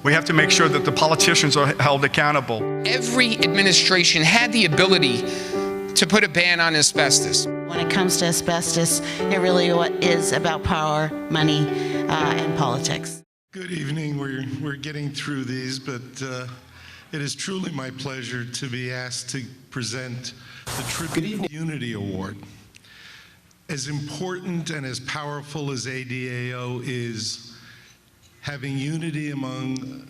We have to make sure that the politicians are held accountable. Every administration had the ability to put a ban on asbestos. When it comes to asbestos, it really is about power, money, and politics. Good evening. We're getting through these, but it is truly my pleasure to be asked to present the Tribute Unity Award. As important and as powerful as ADAO is, having unity among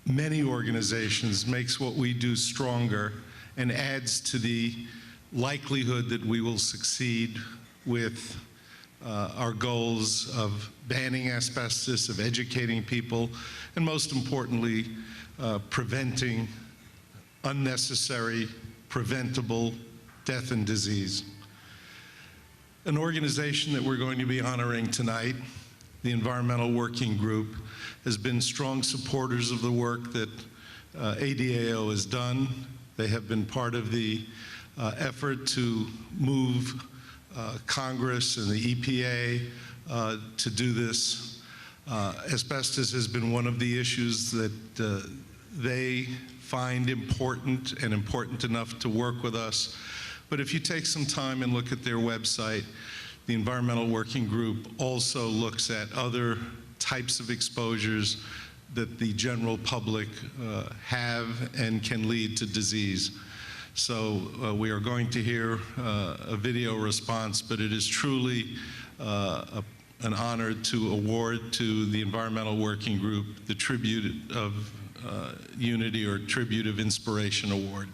many organizations makes what we do stronger and adds to the likelihood that we will succeed with our goals of banning asbestos, of educating people, and most importantly, preventing unnecessary, preventable death and disease. An organization that we're going to be honoring tonight, the Environmental Working Group, has been strong supporters of the work that ADAO has done. They have been part of the effort to move Congress and the EPA to do this. Asbestos has been one of the issues that they find important and important enough to work with us. But if you take some time and look at their website, the Environmental Working Group also looks at other types of exposures that the general public have and can lead to disease. So we are going to hear a video response, but it is truly an honor to award to the Environmental Working Group the Tribute of Unity or Tribute of Inspiration Award.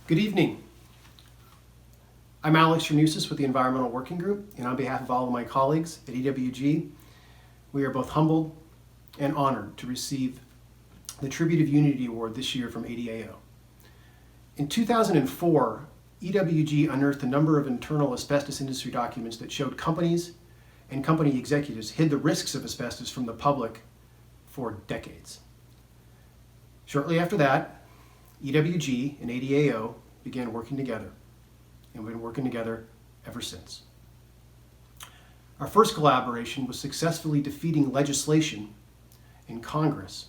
Good evening. I'm Alex Chernusis with the Environmental Working Group, and on behalf of all of my colleagues at EWG, we are both humbled and honored to receive the Tribute of Unity Award this year from ADAO. In 2004, EWG unearthed a number of internal asbestos industry documents that showed companies and company executives hid the risks of asbestos from the public for decades. Shortly after that, EWG and ADAO began working together, and we've been working together ever since. Our first collaboration was successfully defeating legislation in Congress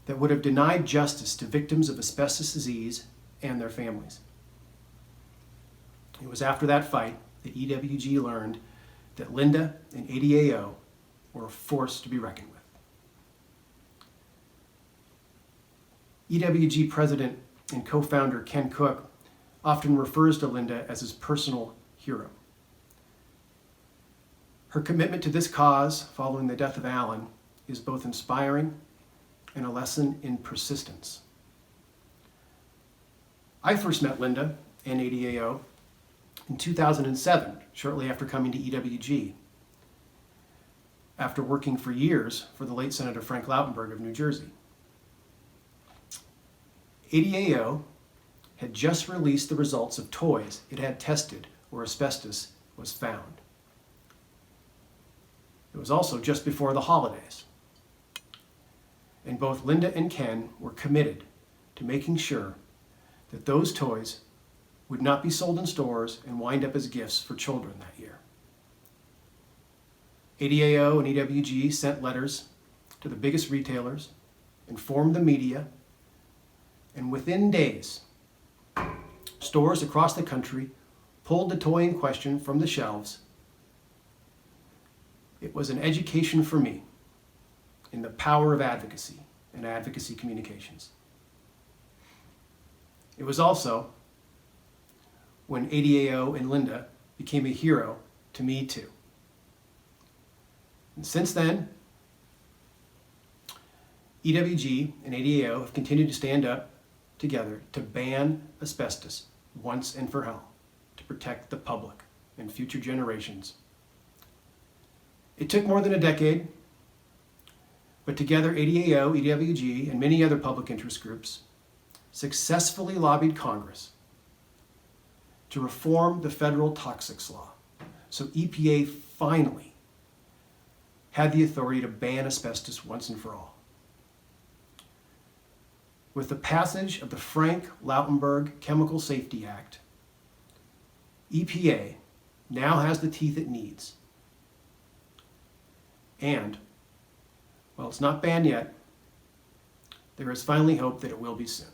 that would have denied justice to victims of asbestos disease and their families. It was after that fight that EWG learned that Linda and ADAO were a force to be reckoned with. EWG president and co-founder Ken Cook often refers to Linda as his personal hero. Her commitment to this cause following the death of Alan is both inspiring and a lesson in persistence. I first met Linda and ADAO in 2007, shortly after coming to EWG, after working for years for the late Senator Frank Lautenberg of New Jersey. ADAO had just released the results of toys it had tested where asbestos was found. It was also just before the holidays. And both Linda and Ken were committed to making sure that those toys would not be sold in stores and wind up as gifts for children that year. ADAO and EWG sent letters to the biggest retailers, informed the media, and within days, stores across the country pulled the toy in question from the shelves. It was an education for me in the power of advocacy and advocacy communications. It was also when ADAO and Linda became a hero to me too. And since then, EWG and ADAO have continued to stand up together to ban asbestos once and for all, to protect the public and future generations. It took more than a decade, but together ADAO, EWG, and many other public interest groups successfully lobbied Congress to reform the federal toxics law so EPA finally had the authority to ban asbestos once and for all. With the passage of the Frank Lautenberg Chemical Safety Act, EPA now has the teeth it needs And, while it's not banned yet, there is finally hope that it will be soon.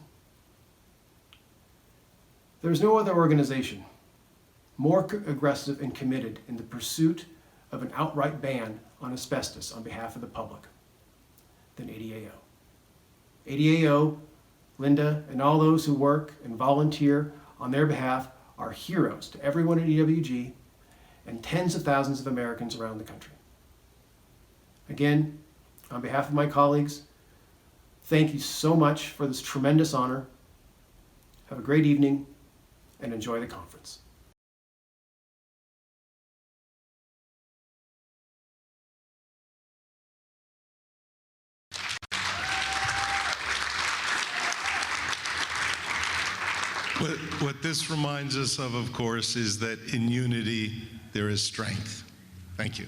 There is no other organization more aggressive and committed in the pursuit of an outright ban on asbestos on behalf of the public than ADAO. ADAO, Linda, and all those who work and volunteer on their behalf are heroes to everyone at EWG and tens of thousands of Americans around the country. Again, on behalf of my colleagues, thank you so much for this tremendous honor. Have a great evening and enjoy the conference. What this reminds us of course, is that in unity there is strength. Thank you.